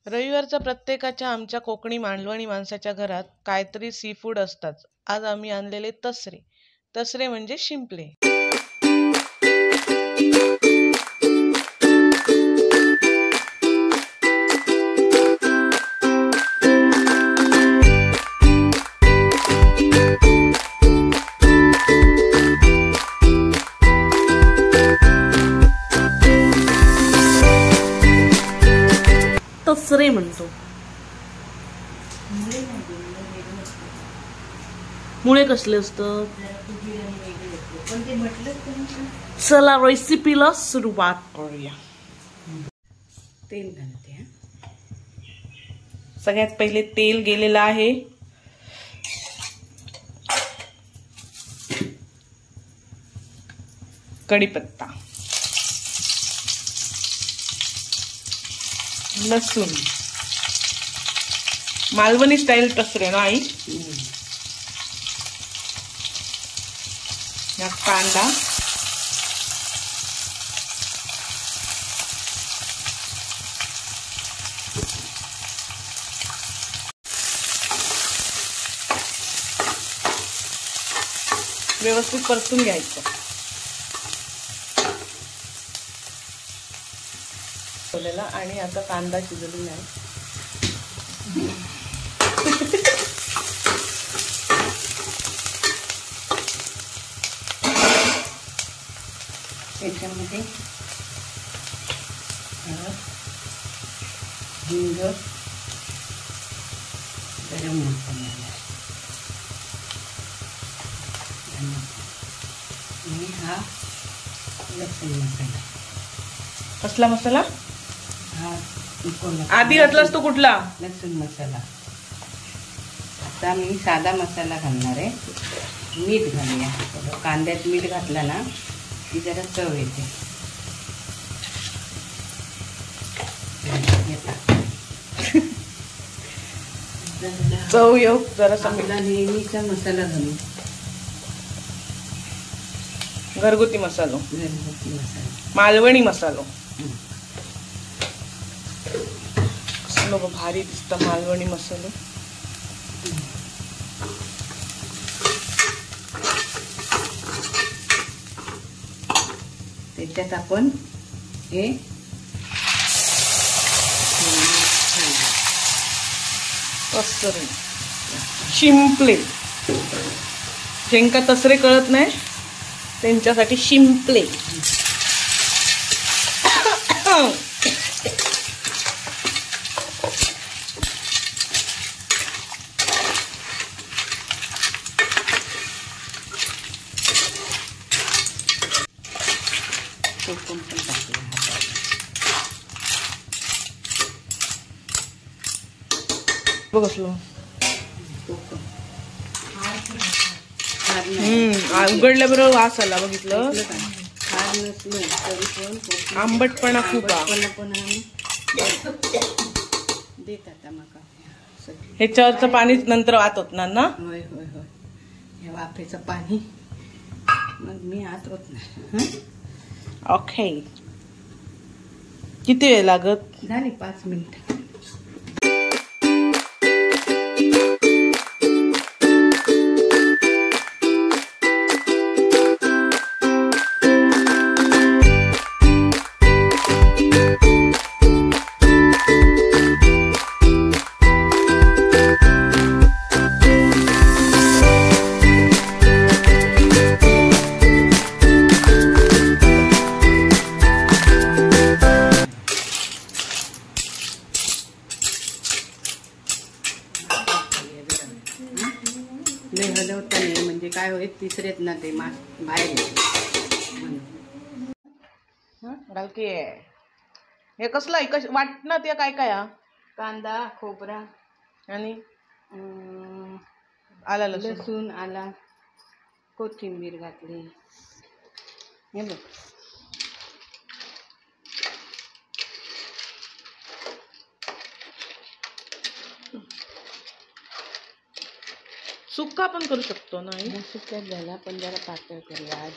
रविवारचा प्रत्येकाच्या आमच्या कोकणी मालवणी माणसाच्या घरात काहीतरी सी फूड असतात. आज आम्ही आणलेले तसरे. तसरे म्हणजे शिंपले. तसरे म्हणतो. मुळे कसले असतात? चला रेसिपीला सुरुवात करूया. तेल घालते. सगळ्यात पहिले तेल गेलेलं आहे. कढीपत्ता, लसूण, मालवणी स्टाईल तसरे ना आई. कांदा, व्यवस्थित परतून घ्यायचं. आणि आता कांदा शिजलेला आहे. त्याच्यामध्ये हिंग, गरम मसाला आणि हा लसूण मसाला. कसला मसाला? हा आधी घातलास तो कुठला? लसूण मसाला. आता मी साधा मसाला घालणार आहे. मीठ घालूया. कांद्यात मीठ घातला ना की जरा चव येते. चव येऊ जरा आपला नेहमीचा मसाला घालू. घरगुती मसालो, घरगुती मसाला, मालवणी मसालो. कसलो भारी दिसतं मालवणी मसालो. त्याच्यात आपण हे तसरे शिंपले. ज्यांका तसरे कळत नाही त्यांच्यासाठी शिंपले. कोकम पण टाकूया. बघलो उघडल्याबरोबर वास आला. बघितलं खार नसलं तरी पण आंबटपणा खूप देतात मका. ह्याच्यावरचं पाणी नंतर आत होतणार ना? होय होय होय. हे वाफेचं पाणी मग मी आत होत नाही. ओके. किती वेळ लागत? झाली 5 मिनिट. लय हलवता नाही म्हणजे काय होईल तिसरेत ना ते मास बाहेर येते. घालके हे कसलं आहे वाटणं ते काय काय? कांदा, खोबरा आणि आला लसूण, आला, कोथिंबीर घातली. हे बघ सुक्का पण करू शकतो ना? सुक्का झाला पण जरा पातळ करूया आज.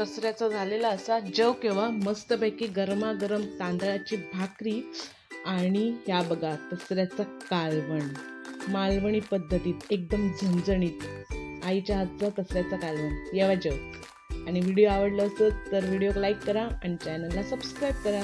तसऱ्याचा झालेला असा जेव केव्हा मस्तपैकी गरमागरम तांदळाची भाकरी आणि ह्या बघा तसऱ्याचं कालवण मालवणी पद्धतीत एकदम झणझणीत आईच्या हातचं तसऱ्याचं कालवण यावा जेव. आणि व्हिडिओ आवडला असेल तर व्हिडिओ लाईक करा आणि चॅनलला सबस्क्राईब करा.